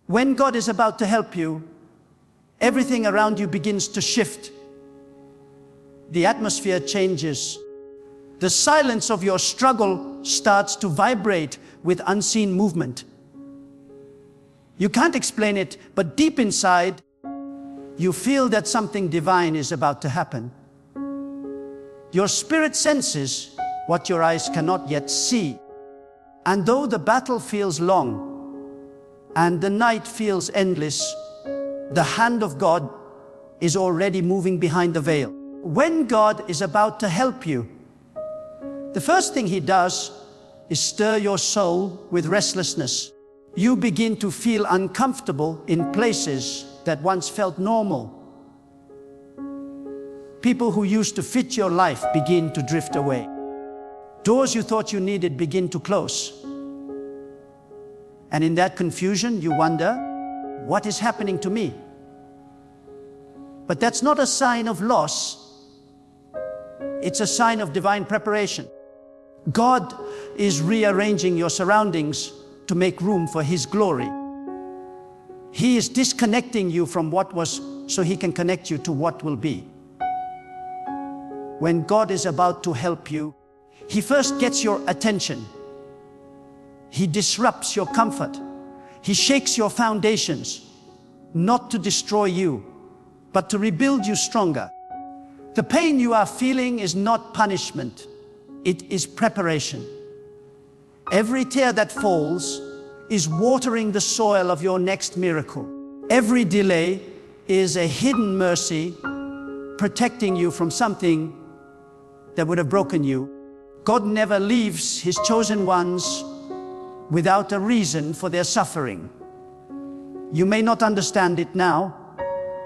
When God is about to help you, everything around you begins to shift. The atmosphere changes. The silence of your struggle starts to vibrate with unseen movement. You can't explain it, but deep inside, you feel that something divine is about to happen. Your spirit senses what your eyes cannot yet see. And though the battle feels long, and the night feels endless, the hand of God is already moving behind the veil. When God is about to help you, the first thing He does is stir your soul with restlessness. You begin to feel uncomfortable in places that once felt normal. People who used to fit your life begin to drift away. Doors you thought you needed begin to close. And in that confusion, you wonder, what is happening to me? But that's not a sign of loss. It's a sign of divine preparation. God is rearranging your surroundings to make room for His glory. He is disconnecting you from what was so He can connect you to what will be. When God is about to help you, He first gets your attention. He disrupts your comfort. He shakes your foundations, not to destroy you, but to rebuild you stronger. The pain you are feeling is not punishment. It is preparation. Every tear that falls is watering the soil of your next miracle. Every delay is a hidden mercy protecting you from something that would have broken you. God never leaves His chosen ones without a reason for their suffering. You may not understand it now,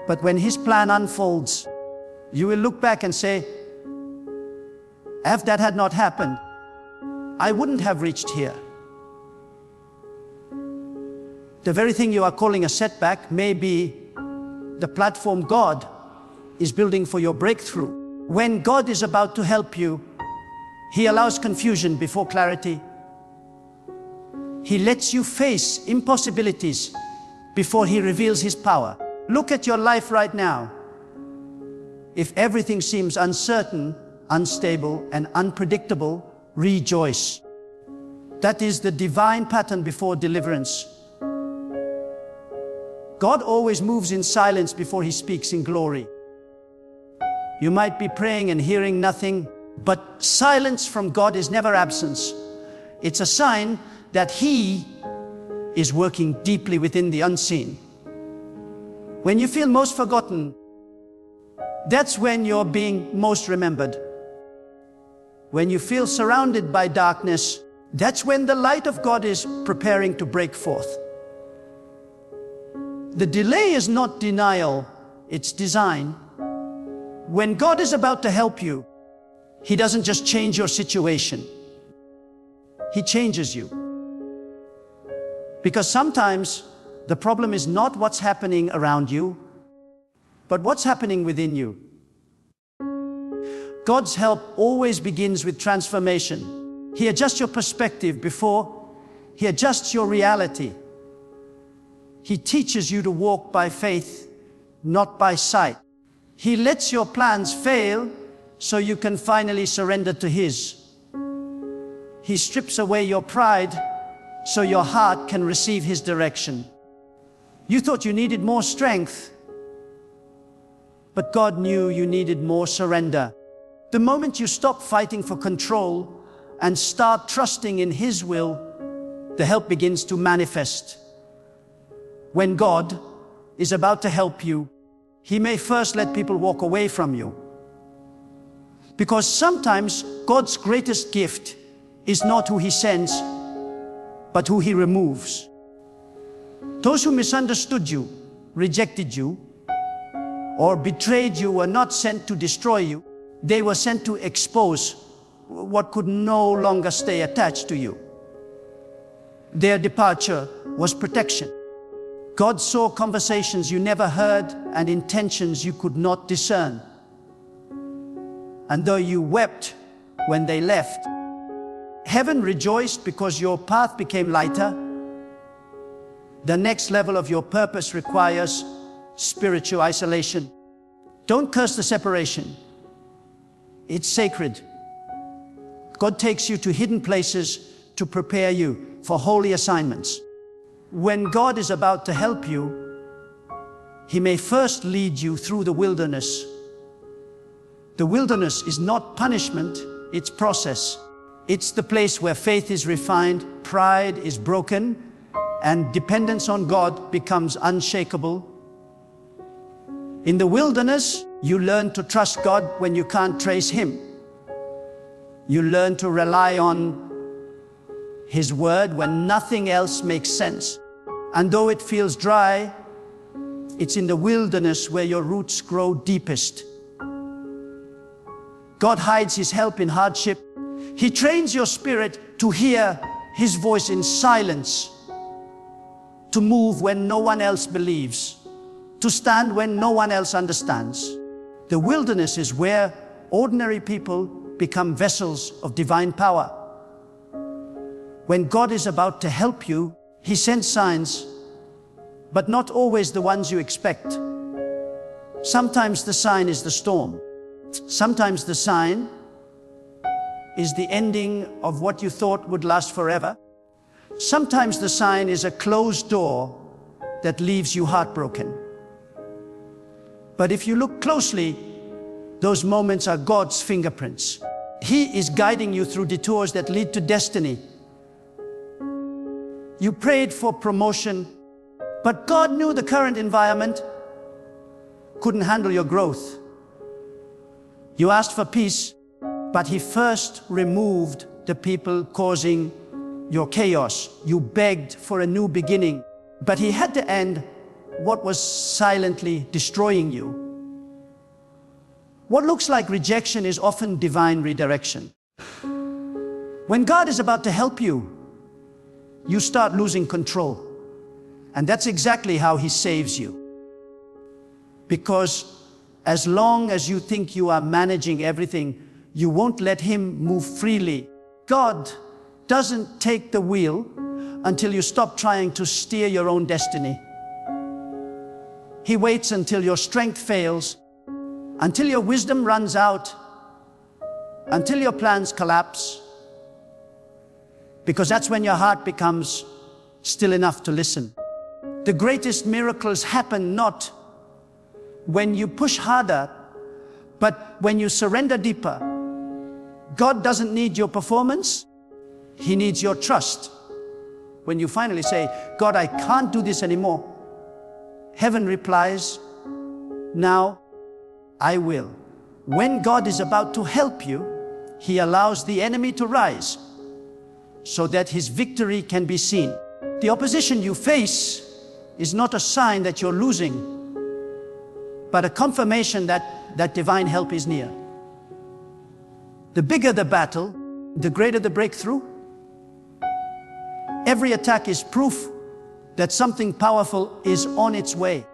but when His plan unfolds, you will look back and say, if that had not happened, I wouldn't have reached here. The very thing you are calling a setback may be the platform God is building for your breakthrough. When God is about to help you, He allows confusion before clarity. He lets you face impossibilities before He reveals His power. Look at your life right now. If everything seems uncertain, unstable, and unpredictable, rejoice. That is the divine pattern before deliverance. God always moves in silence before He speaks in glory. You might be praying and hearing nothing, but silence from God is never absence. It's a sign that He is working deeply within the unseen. When you feel most forgotten, that's when you're being most remembered. When you feel surrounded by darkness, that's when the light of God is preparing to break forth. The delay is not denial, it's design. When God is about to help you, He doesn't just change your situation. He changes you. Because sometimes the problem is not what's happening around you, but what's happening within you. God's help always begins with transformation. He adjusts your perspective before He adjusts your reality. He teaches you to walk by faith, not by sight. He lets your plans fail so you can finally surrender to His. He strips away your pride so your heart can receive His direction. You thought you needed more strength, but God knew you needed more surrender. The moment you stop fighting for control and start trusting in His will, the help begins to manifest. When God is about to help you, He may first let people walk away from you. Because sometimes God's greatest gift is not who He sends, but who He removes. Those who misunderstood you, rejected you, or betrayed you were not sent to destroy you. They were sent to expose what could no longer stay attached to you. Their departure was protection. God saw conversations you never heard and intentions you could not discern. And though you wept when they left, Heaven rejoiced because your path became lighter. The next level of your purpose requires spiritual isolation. Don't curse the separation. It's sacred. God takes you to hidden places to prepare you for holy assignments. When God is about to help you, He may first lead you through the wilderness. The wilderness is not punishment, it's process. It's the place where faith is refined, pride is broken, and dependence on God becomes unshakable. In the wilderness, you learn to trust God when you can't trace Him. You learn to rely on His word when nothing else makes sense. And though it feels dry, it's in the wilderness where your roots grow deepest. God hides His help in hardship. He trains your spirit to hear His voice in silence, to move when no one else believes, to stand when no one else understands. The wilderness is where ordinary people become vessels of divine power. When God is about to help you, He sends signs, but not always the ones you expect. Sometimes the sign is the storm. Sometimes the sign is the ending of what you thought would last forever. Sometimes the sign is a closed door that leaves you heartbroken. But if you look closely, those moments are God's fingerprints. He is guiding you through detours that lead to destiny. You prayed for promotion, but God knew the current environment couldn't handle your growth. You asked for peace, but He first removed the people causing your chaos. You begged for a new beginning, but He had to end what was silently destroying you. What looks like rejection is often divine redirection. When God is about to help you, you start losing control. And that's exactly how He saves you. Because as long as you think you are managing everything, you won't let Him move freely. God doesn't take the wheel until you stop trying to steer your own destiny. He waits until your strength fails, until your wisdom runs out, until your plans collapse, because that's when your heart becomes still enough to listen. The greatest miracles happen not when you push harder, but when you surrender deeper. God doesn't need your performance, He needs your trust. When you finally say, God, I can't do this anymore, heaven replies, now I will. When God is about to help you, He allows the enemy to rise so that his victory can be seen. The opposition you face is not a sign that you're losing, but a confirmation that divine help is near. The bigger the battle, the greater the breakthrough. Every attack is proof that something powerful is on its way.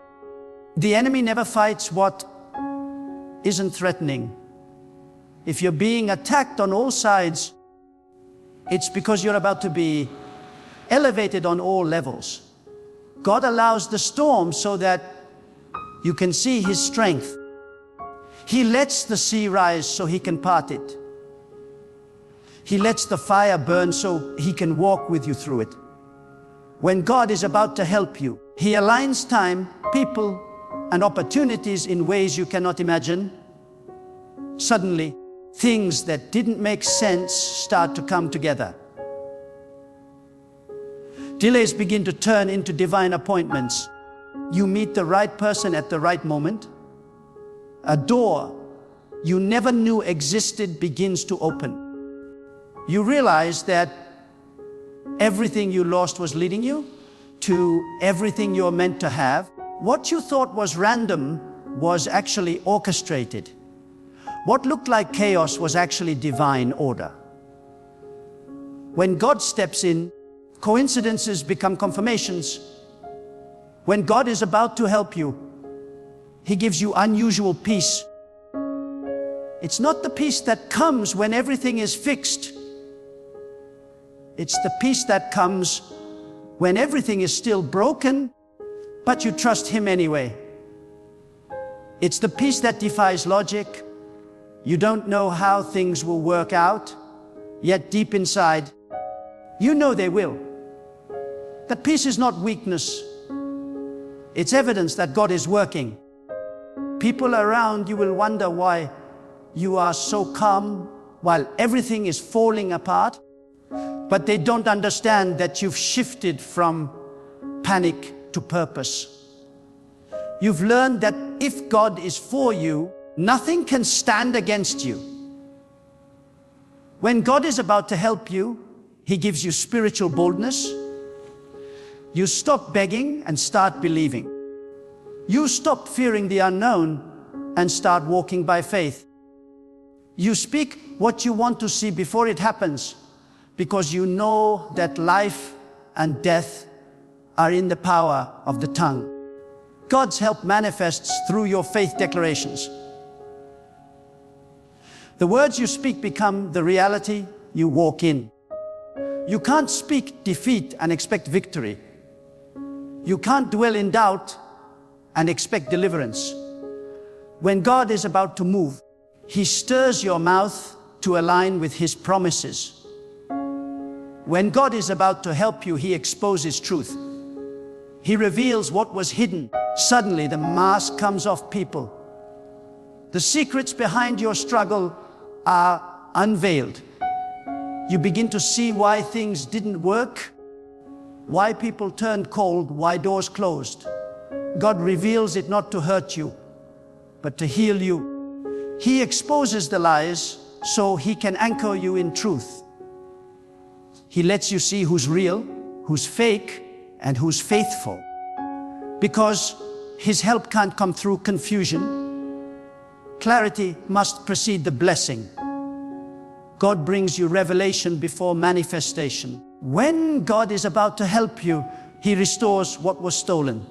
The enemy never fights what isn't threatening. If you're being attacked on all sides, it's because you're about to be elevated on all levels. God allows the storm so that you can see His strength. He lets the sea rise so He can part it. He lets the fire burn so He can walk with you through it. When God is about to help you, He aligns time, people, and opportunities in ways you cannot imagine. Suddenly, things that didn't make sense start to come together. Delays begin to turn into divine appointments. You meet the right person at the right moment. A door you never knew existed begins to open. You realize that everything you lost was leading you to everything you're meant to have. What you thought was random was actually orchestrated. What looked like chaos was actually divine order. When God steps in, coincidences become confirmations. When God is about to help you, He gives you unusual peace. It's not the peace that comes when everything is fixed. It's the peace that comes when everything is still broken, but you trust Him anyway. It's the peace that defies logic. You don't know how things will work out, yet deep inside, you know they will. That peace is not weakness. It's evidence that God is working. People around you will wonder why you are so calm while everything is falling apart, but they don't understand that you've shifted from panic to purpose. You've learned that if God is for you, nothing can stand against you. When God is about to help you, He gives you spiritual boldness. You stop begging and start believing. You stop fearing the unknown and start walking by faith. You speak what you want to see before it happens, because you know that life and death are in the power of the tongue. God's help manifests through your faith declarations. The words you speak become the reality you walk in. You can't speak defeat and expect victory. You can't dwell in doubt and expect deliverance. When God is about to move, He stirs your mouth to align with His promises. When God is about to help you, He exposes truth. He reveals what was hidden. Suddenly, the mask comes off people. The secrets behind your struggle are unveiled. You begin to see why things didn't work, why people turned cold, why doors closed. God reveals it not to hurt you, but to heal you. He exposes the lies so He can anchor you in truth. He lets you see who's real, who's fake, and who's faithful. Because His help can't come through confusion. Clarity must precede the blessing. God brings you revelation before manifestation. When God is about to help you, He restores what was stolen.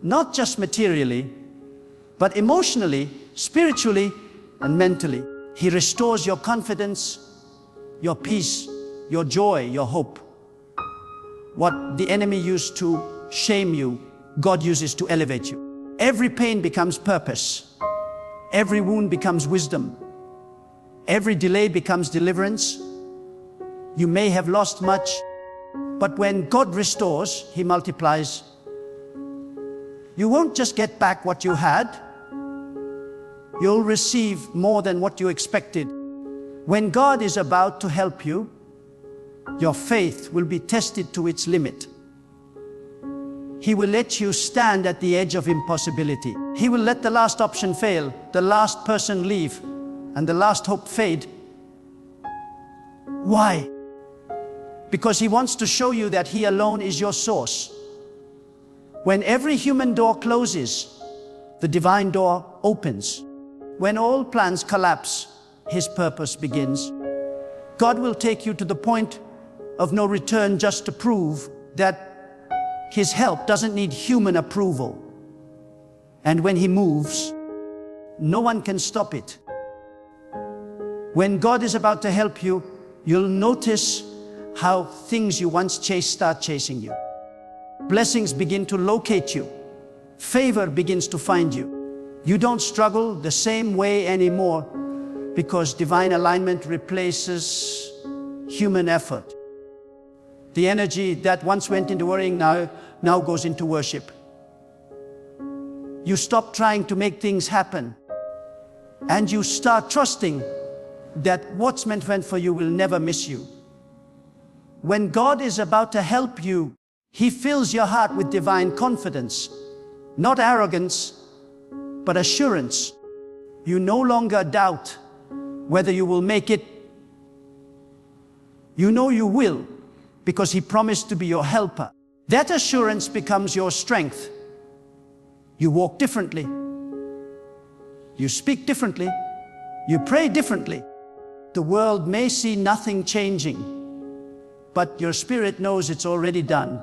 Not just materially, but emotionally, spiritually, and mentally. He restores your confidence, your peace, your joy, your hope. What the enemy used to shame you, God uses to elevate you. Every pain becomes purpose. Every wound becomes wisdom. Every delay becomes deliverance. You may have lost much, but when God restores, He multiplies. You won't just get back what you had. You'll receive more than what you expected. When God is about to help you, your faith will be tested to its limit. He will let you stand at the edge of impossibility. He will let the last option fail, the last person leave, and the last hope fade. Why? Because He wants to show you that He alone is your source. When every human door closes, the divine door opens. When all plans collapse, His purpose begins. God will take you to the point of no return just to prove that His help doesn't need human approval. And when He moves, no one can stop it. When God is about to help you, you'll notice how things you once chased start chasing you. Blessings begin to locate you. Favor begins to find you. You don't struggle the same way anymore because divine alignment replaces human effort. The energy that once went into worrying now goes into worship. You stop trying to make things happen and you start trusting that what's meant for you will never miss you. When God is about to help you, He fills your heart with divine confidence, not arrogance, but assurance. You no longer doubt whether you will make it. You know you will, because He promised to be your helper. That assurance becomes your strength. You walk differently. You speak differently. You pray differently. The world may see nothing changing, but your spirit knows it's already done.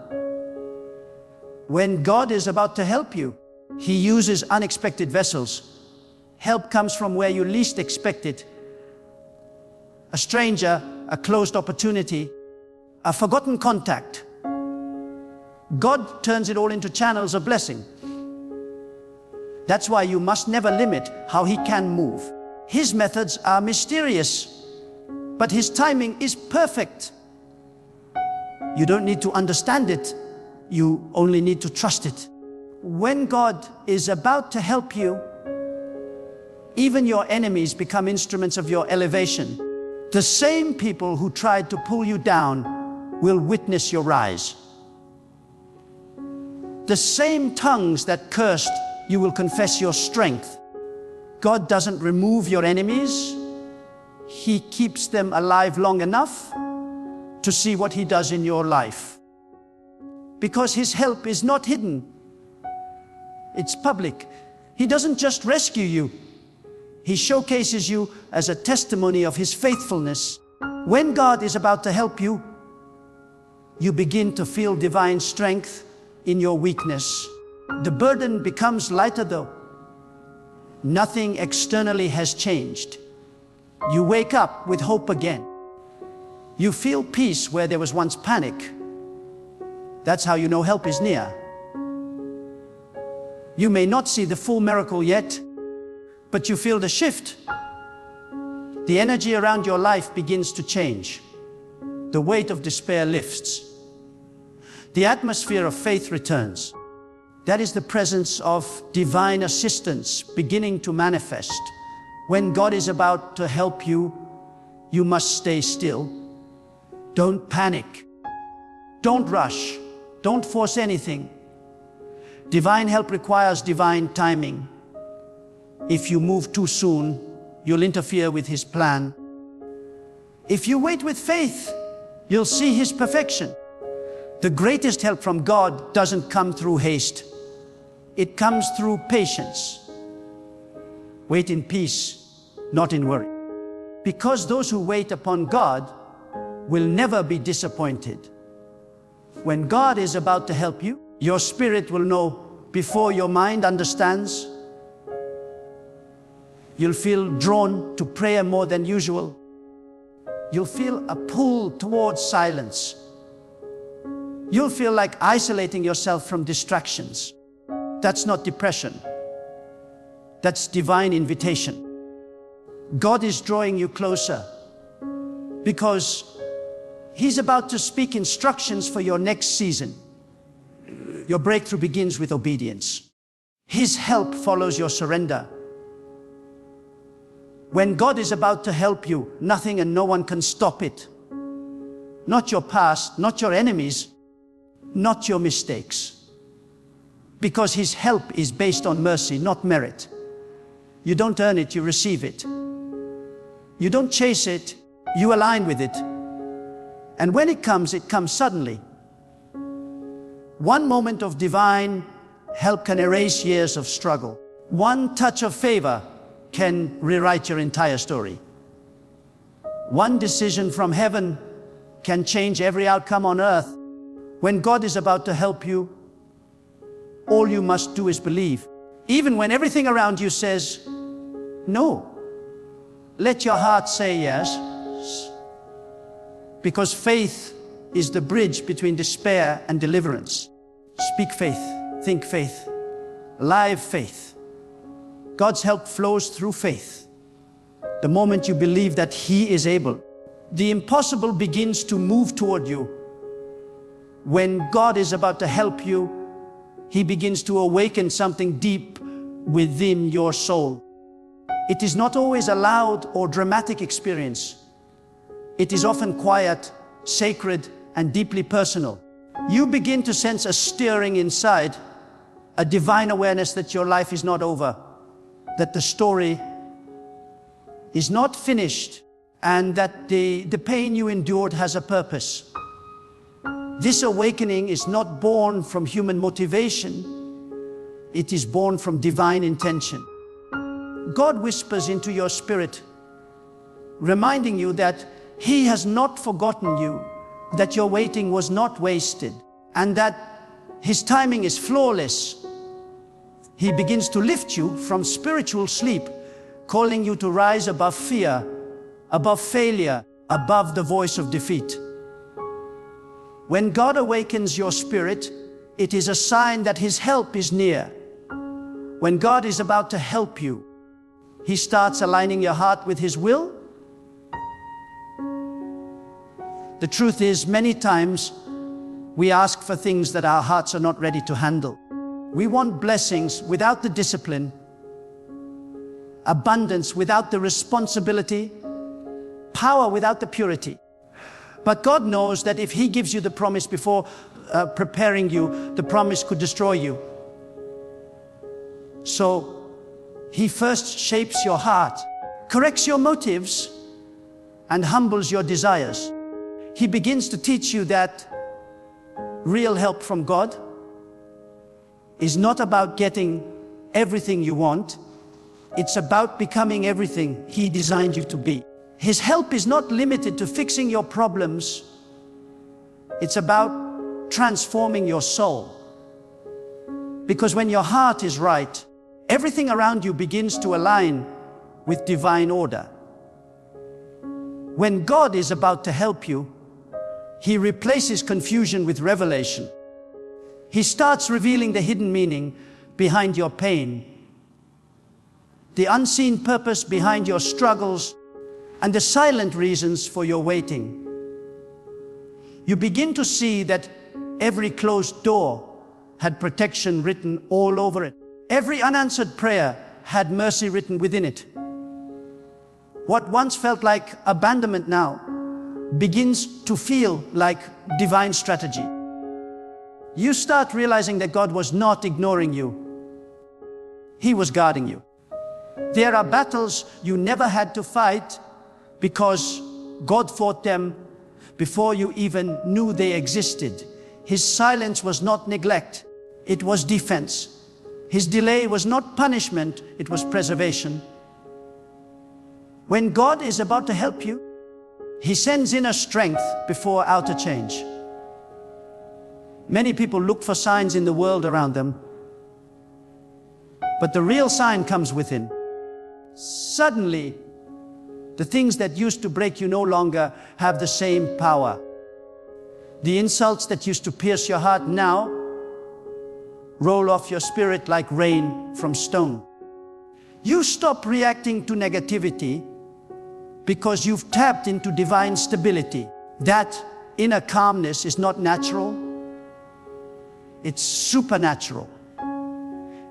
When God is about to help you, He uses unexpected vessels. Help comes from where you least expect it. A stranger, a closed opportunity, a forgotten contact. God turns it all into channels of blessing. That's why you must never limit how He can move. His methods are mysterious, but His timing is perfect. You don't need to understand it, you only need to trust it. When God is about to help you, even your enemies become instruments of your elevation. The same people who tried to pull you down will witness your rise. The same tongues that cursed you will confess your strength. God doesn't remove your enemies. He keeps them alive long enough to see what He does in your life. Because His help is not hidden. It's public. He doesn't just rescue you. He showcases you as a testimony of His faithfulness. When God is about to help you, you begin to feel divine strength in your weakness. The burden becomes lighter though. Nothing externally has changed. You wake up with hope again. You feel peace where there was once panic. That's how you know help is near. You may not see the full miracle yet, but you feel the shift. The energy around your life begins to change. The weight of despair lifts. The atmosphere of faith returns. That is the presence of divine assistance beginning to manifest. When God is about to help you, you must stay still. Don't panic. Don't rush. Don't force anything. Divine help requires divine timing. If you move too soon, you'll interfere with His plan. If you wait with faith, you'll see His perfection. The greatest help from God doesn't come through haste. It comes through patience. Wait in peace, not in worry. Because those who wait upon God will never be disappointed. When God is about to help you, your spirit will know before your mind understands. You'll feel drawn to prayer more than usual. You'll feel a pull towards silence. You'll feel like isolating yourself from distractions. That's not depression. That's divine invitation. God is drawing you closer because He's about to speak instructions for your next season. Your breakthrough begins with obedience. His help follows your surrender. When God is about to help you, nothing and no one can stop it. Not your past, not your enemies, not your mistakes. Because His help is based on mercy, not merit. You don't earn it, you receive it. You don't chase it, you align with it. And when it comes suddenly. One moment of divine help can erase years of struggle. One touch of favor can rewrite your entire story. One decision from heaven can change every outcome on earth. When God is about to help you, all you must do is believe. Even when everything around you says no, let your heart say yes. Because faith is the bridge between despair and deliverance. Speak faith, think faith, live faith. God's help flows through faith. The moment you believe that He is able, the impossible begins to move toward you. When God is about to help you, He begins to awaken something deep within your soul. It is not always a loud or dramatic experience. It is often quiet, sacred, and deeply personal. You begin to sense a stirring inside, a divine awareness that your life is not over, that the story is not finished, and that the pain you endured has a purpose. This awakening is not born from human motivation, it is born from divine intention. God whispers into your spirit, reminding you that He has not forgotten you, that your waiting was not wasted, and that His timing is flawless. He begins to lift you from spiritual sleep, calling you to rise above fear, above failure, above the voice of defeat. When God awakens your spirit, it is a sign that His help is near. When God is about to help you, He starts aligning your heart with His will. The truth is, many times we ask for things that our hearts are not ready to handle. We want blessings without the discipline, abundance without the responsibility, power without the purity. But God knows that if He gives you the promise before preparing you, the promise could destroy you. So He first shapes your heart, corrects your motives, and humbles your desires. He begins to teach you that real help from God is not about getting everything you want. It's about becoming everything He designed you to be. His help is not limited to fixing your problems. It's about transforming your soul. Because when your heart is right, everything around you begins to align with divine order. When God is about to help you, He replaces confusion with revelation. He starts revealing the hidden meaning behind your pain, the unseen purpose behind your struggles, and the silent reasons for your waiting. You begin to see that every closed door had protection written all over it. Every unanswered prayer had mercy written within it. What once felt like abandonment now begins to feel like divine strategy. You start realizing that God was not ignoring you. He was guarding you. There are battles you never had to fight because God fought them before you even knew they existed. His silence was not neglect, it was defense. His delay was not punishment, it was preservation. When God is about to help you, He sends inner strength before outer change. Many people look for signs in the world around them, but the real sign comes within. Suddenly, the things that used to break you no longer have the same power. The insults that used to pierce your heart now roll off your spirit like rain from stone. You stop reacting to negativity because you've tapped into divine stability. That inner calmness is not natural, it's supernatural.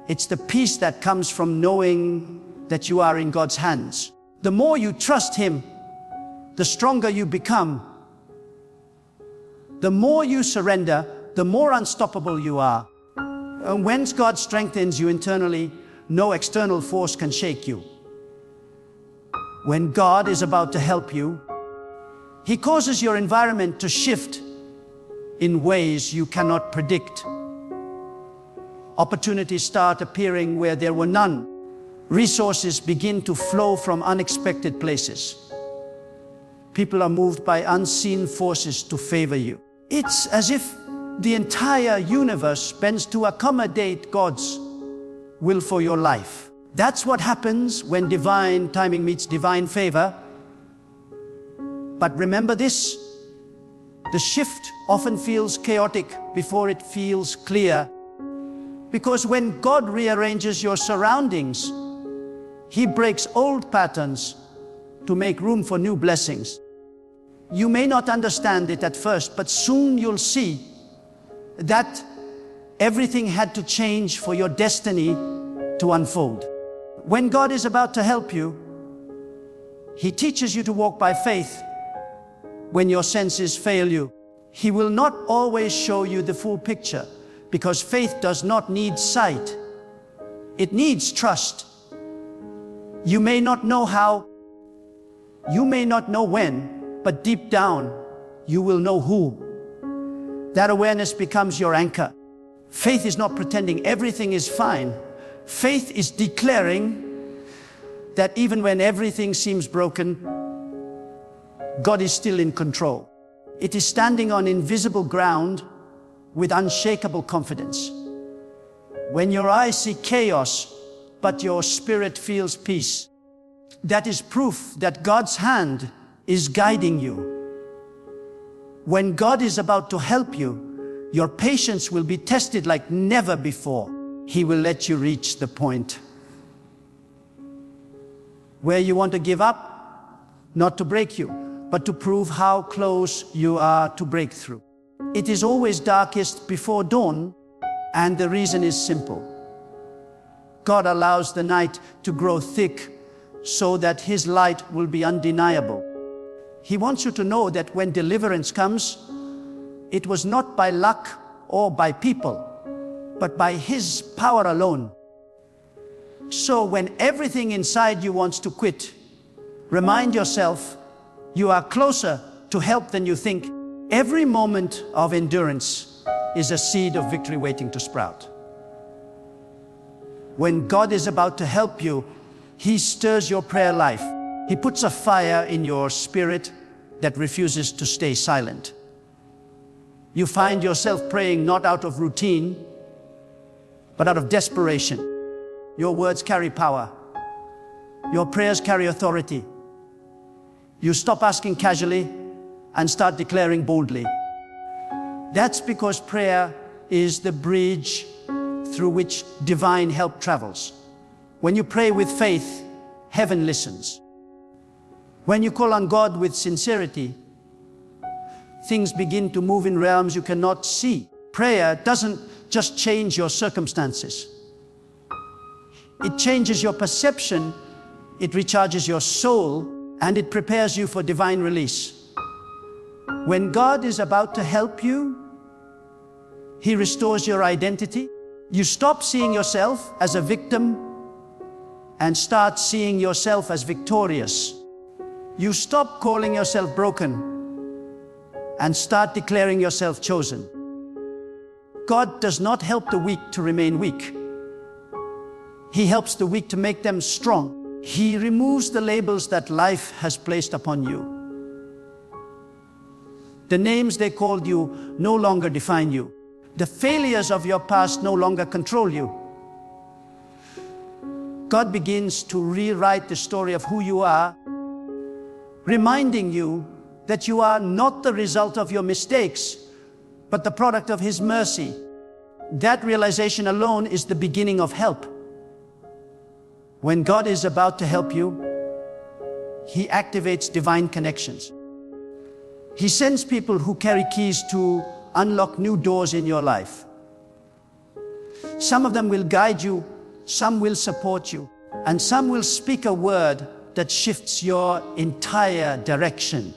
It's the peace that comes from knowing that you are in God's hands. The more you trust Him, the stronger you become. The more you surrender, the more unstoppable you are. And when God strengthens you internally, no external force can shake you. When God is about to help you, He causes your environment to shift in ways you cannot predict. Opportunities start appearing where there were none. Resources begin to flow from unexpected places. People are moved by unseen forces to favor you. It's as if the entire universe bends to accommodate God's will for your life. That's what happens when divine timing meets divine favor. But remember this, the shift often feels chaotic before it feels clear. Because when God rearranges your surroundings, He breaks old patterns to make room for new blessings. You may not understand it at first, but soon you'll see that everything had to change for your destiny to unfold. When God is about to help you, He teaches you to walk by faith when your senses fail you. He will not always show you the full picture, because faith does not need sight. It needs trust. You may not know how, you may not know when, but deep down, you will know who. That awareness becomes your anchor. Faith is not pretending everything is fine. Faith is declaring that even when everything seems broken, God is still in control. It is standing on invisible ground with unshakable confidence. When your eyes see chaos, but your spirit feels peace, that is proof that God's hand is guiding you. When God is about to help you, your patience will be tested like never before. He will let you reach the point where you want to give up, not to break you, but to prove how close you are to breakthrough. It is always darkest before dawn, and the reason is simple. God allows the night to grow thick so that His light will be undeniable. He wants you to know that when deliverance comes, it was not by luck or by people, but by His power alone. So when everything inside you wants to quit, remind yourself you are closer to help than you think. Every moment of endurance is a seed of victory waiting to sprout. When God is about to help you, He stirs your prayer life. He puts a fire in your spirit that refuses to stay silent. You find yourself praying not out of routine, but out of desperation. Your words carry power. Your prayers carry authority. You stop asking casually and start declaring boldly. That's because prayer is the bridge through which divine help travels. When you pray with faith, heaven listens. When you call on God with sincerity, things begin to move in realms you cannot see. Prayer doesn't just change your circumstances. It changes your perception, it recharges your soul, and it prepares you for divine release. When God is about to help you, He restores your identity. You stop seeing yourself as a victim and start seeing yourself as victorious. You stop calling yourself broken and start declaring yourself chosen. God does not help the weak to remain weak. He helps the weak to make them strong. He removes the labels that life has placed upon you. The names they called you no longer define you. The failures of your past no longer control you. God begins to rewrite the story of who you are, reminding you that you are not the result of your mistakes, but the product of His mercy. That realization alone is the beginning of help. When God is about to help you, He activates divine connections. He sends people who carry keys to unlock new doors in your life. Some of them will guide you, some will support you, and some will speak a word that shifts your entire direction.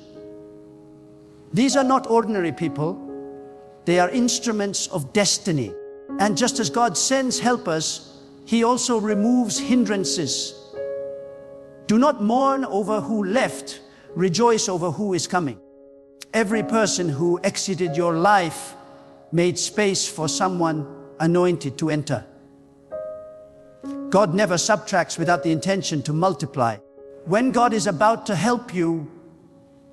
These are not ordinary people. They are instruments of destiny. And just as God sends helpers, He also removes hindrances. Do not mourn over who left, rejoice over who is coming. Every person who exited your life made space for someone anointed to enter. God never subtracts without the intention to multiply. When God is about to help you,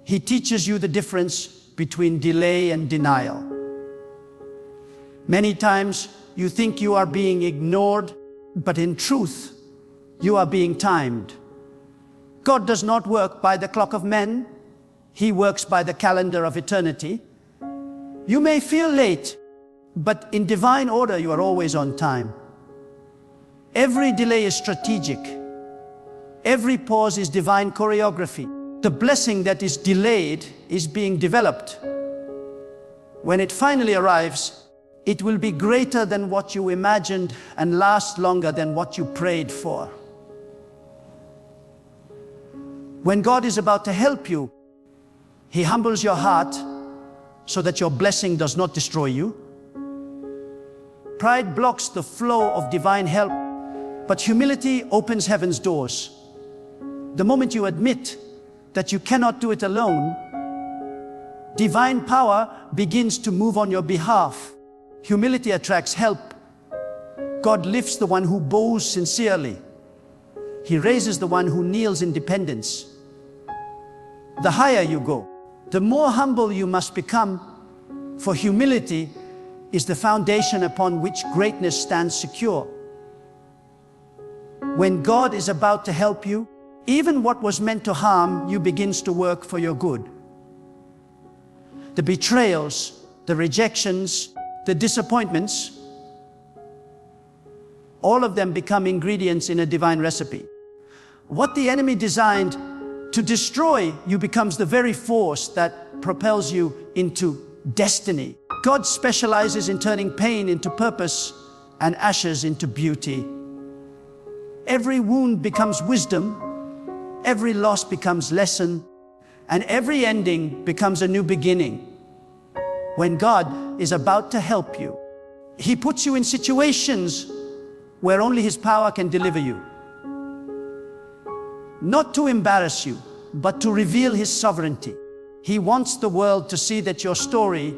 He teaches you the difference between delay and denial. Many times you think you are being ignored, but in truth, you are being timed. God does not work by the clock of men. He works by the calendar of eternity. You may feel late, but in divine order, you are always on time. Every delay is strategic. Every pause is divine choreography. The blessing that is delayed is being developed. When it finally arrives, it will be greater than what you imagined and last longer than what you prayed for. When God is about to help you, He humbles your heart so that your blessing does not destroy you. Pride blocks the flow of divine help, but humility opens heaven's doors. The moment you admit that you cannot do it alone, divine power begins to move on your behalf. Humility attracts help. God lifts the one who bows sincerely. He raises the one who kneels in dependence. The higher you go, the more humble you must become, for humility is the foundation upon which greatness stands secure. When God is about to help you, even what was meant to harm you begins to work for your good. the betrayals, the rejections, the disappointments, all of them become ingredients in a divine recipe. What the enemy designed to destroy you becomes the very force that propels you into destiny. God specializes in turning pain into purpose and ashes into beauty. Every wound becomes wisdom, every loss becomes lesson, and every ending becomes a new beginning. When God is about to help you, He puts you in situations where only His power can deliver you. Not to embarrass you, but to reveal His sovereignty. He wants the world to see that your story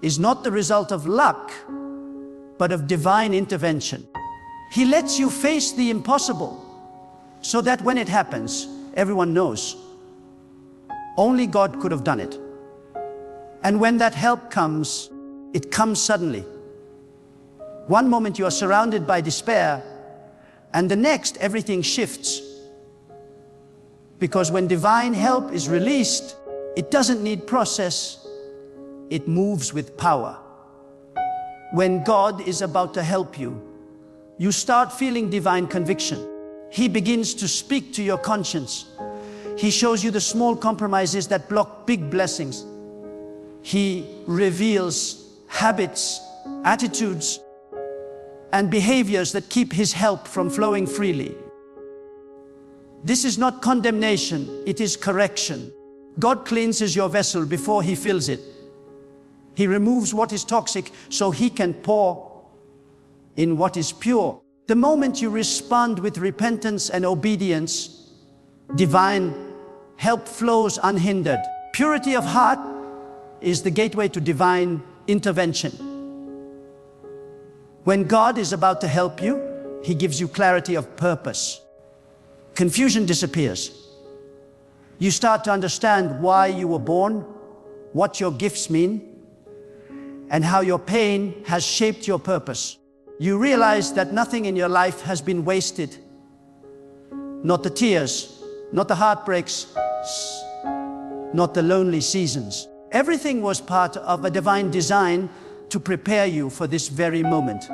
is not the result of luck, but of divine intervention. He lets you face the impossible so that when it happens, everyone knows only God could have done it. And when that help comes, it comes suddenly. One moment you are surrounded by despair, and the next everything shifts. Because when divine help is released, it doesn't need process, it moves with power. When God is about to help you, you start feeling divine conviction. He begins to speak to your conscience. He shows you the small compromises that block big blessings. He reveals habits, attitudes, and behaviors that keep His help from flowing freely. This is not condemnation, it is correction. God cleanses your vessel before He fills it. He removes what is toxic so He can pour in what is pure. The moment you respond with repentance and obedience, divine help flows unhindered. Purity of heart is the gateway to divine intervention. When God is about to help you, He gives you clarity of purpose. Confusion disappears. You start to understand why you were born, what your gifts mean, and how your pain has shaped your purpose. You realize that nothing in your life has been wasted. Not the tears, not the heartbreaks, not the lonely seasons. Everything was part of a divine design to prepare you for this very moment.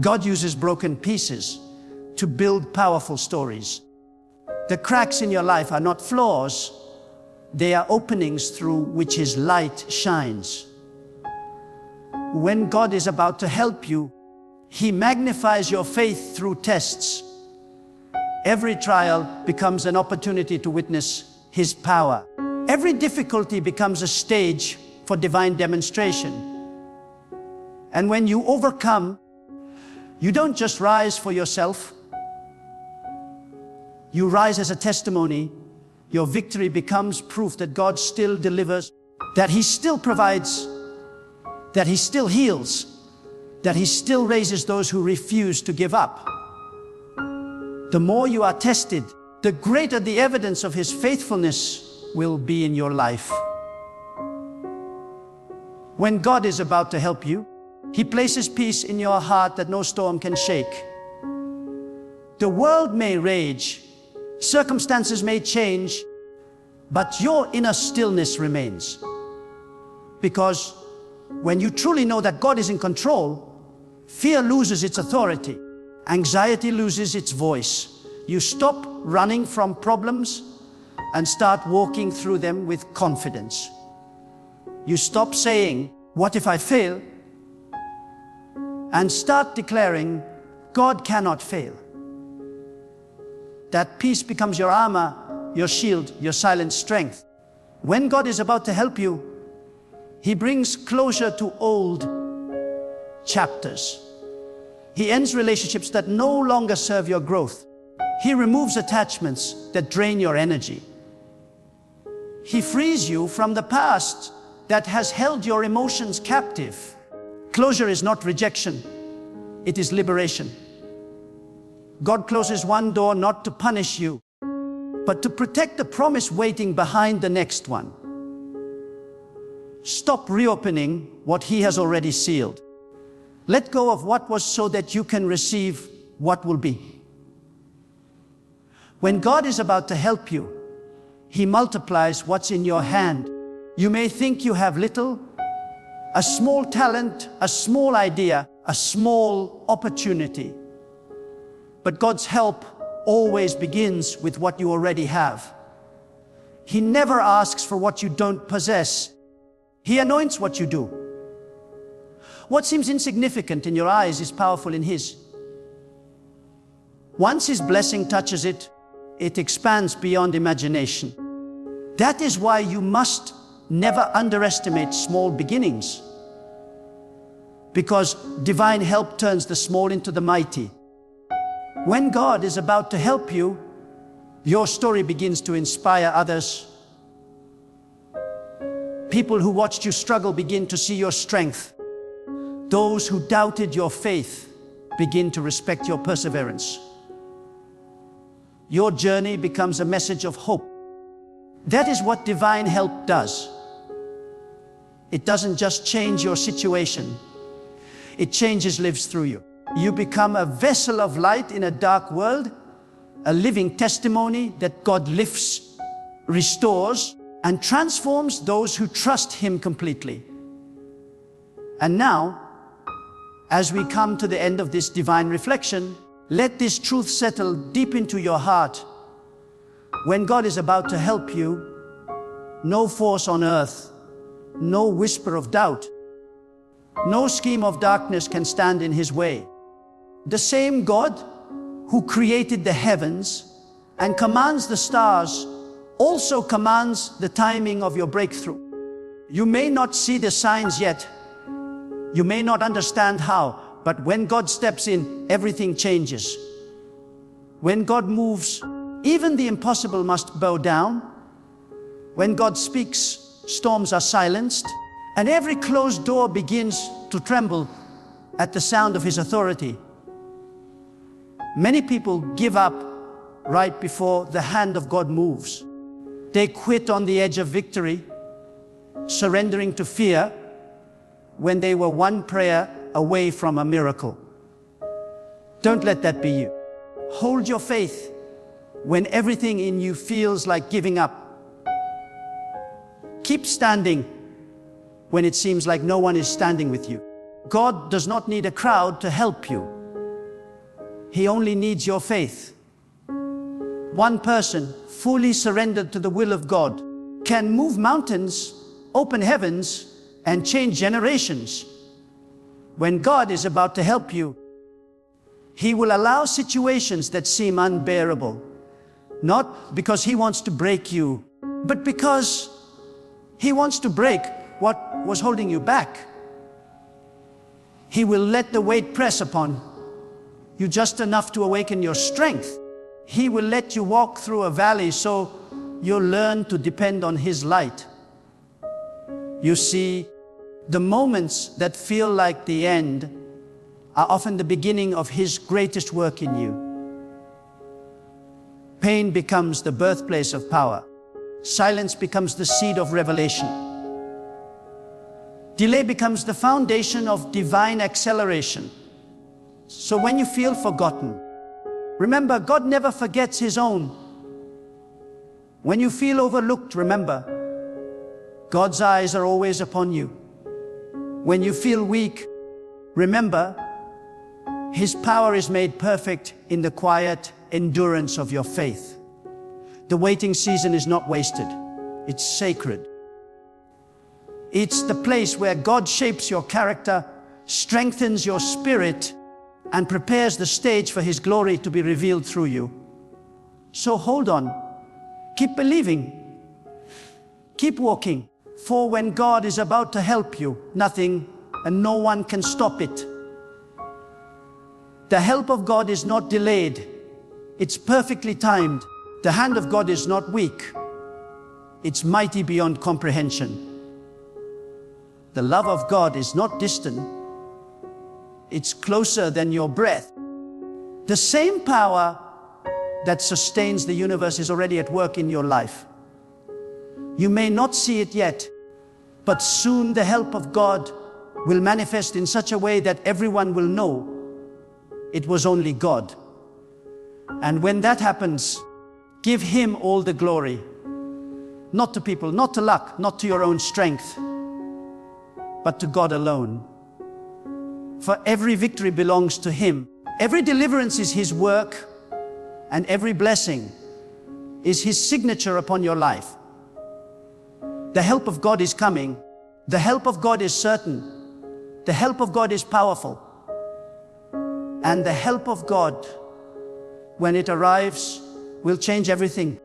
God uses broken pieces to build powerful stories. The cracks in your life are not flaws, they are openings through which His light shines. When God is about to help you, He magnifies your faith through tests. Every trial becomes an opportunity to witness His power. Every difficulty becomes a stage for divine demonstration. And when you overcome, you don't just rise for yourself. You rise as a testimony. Your victory becomes proof that God still delivers, that He still provides, that He still heals, that He still raises those who refuse to give up. The more you are tested, the greater the evidence of His faithfulness will be in your life. When God is about to help you, He places peace in your heart that no storm can shake. The world may rage, circumstances may change, but your inner stillness remains. Because when you truly know that God is in control, fear loses its authority, anxiety loses its voice. You stop running from problems and start walking through them with confidence. You stop saying, "What if I fail?" and start declaring, "God cannot fail." That peace becomes your armor, your shield, your silent strength. When God is about to help you, He brings closure to old chapters. He ends relationships that no longer serve your growth. He removes attachments that drain your energy. He frees you from the past that has held your emotions captive. Closure is not rejection, it is liberation. God closes one door not to punish you, but to protect the promise waiting behind the next one. Stop reopening what He has already sealed. Let go of what was so that you can receive what will be. When God is about to help you, He multiplies what's in your hand. You may think you have little, a small talent, a small idea, a small opportunity. But God's help always begins with what you already have. He never asks for what you don't possess. He anoints what you do. What seems insignificant in your eyes is powerful in His. Once His blessing touches it, it expands beyond imagination. That is why you must never underestimate small beginnings. Because divine help turns the small into the mighty. When God is about to help you, your story begins to inspire others. People who watched you struggle begin to see your strength. Those who doubted your faith begin to respect your perseverance. Your journey becomes a message of hope. That is what divine help does. It doesn't just change your situation. It changes lives through you. You become a vessel of light in a dark world, a living testimony that God lifts, restores, and transforms those who trust Him completely. And now, as we come to the end of this divine reflection, let this truth settle deep into your heart. When God is about to help you, no force on earth, no whisper of doubt, no scheme of darkness can stand in His way. The same God who created the heavens and commands the stars also commands the timing of your breakthrough. You may not see the signs yet. You may not understand how, but when God steps in, everything changes. When God moves, even the impossible must bow down. When God speaks, storms are silenced, and every closed door begins to tremble at the sound of His authority. Many people give up right before the hand of God moves. They quit on the edge of victory, surrendering to fear when they were one prayer away from a miracle. Don't let that be you. Hold your faith when everything in you feels like giving up. Keep standing when it seems like no one is standing with you. God does not need a crowd to help you. He only needs your faith. One person fully surrendered to the will of God can move mountains, open heavens, and change generations. When God is about to help you, He will allow situations that seem unbearable, not because He wants to break you, but because He wants to break what was holding you back. He will let the weight press upon you just enough to awaken your strength. He will let you walk through a valley so you'll learn to depend on His light. You see, the moments that feel like the end are often the beginning of His greatest work in you. Pain becomes the birthplace of power. Silence becomes the seed of revelation. Delay becomes the foundation of divine acceleration. So when you feel forgotten, remember, God never forgets His own. When you feel overlooked, remember, God's eyes are always upon you. When you feel weak, remember, His power is made perfect in the quiet endurance of your faith. The waiting season is not wasted. It's sacred. It's the place where God shapes your character, strengthens your spirit, and prepares the stage for His glory to be revealed through you. So hold on. Keep believing. Keep walking. For when God is about to help you, nothing and no one can stop it. The help of God is not delayed. It's perfectly timed. The hand of God is not weak. It's mighty beyond comprehension. The love of God is not distant. It's closer than your breath. The same power that sustains the universe is already at work in your life. You may not see it yet, but soon the help of God will manifest in such a way that everyone will know it was only God. And when that happens, give Him all the glory. Not to people, not to luck, not to your own strength, but to God alone. For every victory belongs to Him. Every deliverance is His work, and every blessing is His signature upon your life. The help of God is coming. The help of God is certain. The help of God is powerful. And the help of God, when it arrives, will change everything.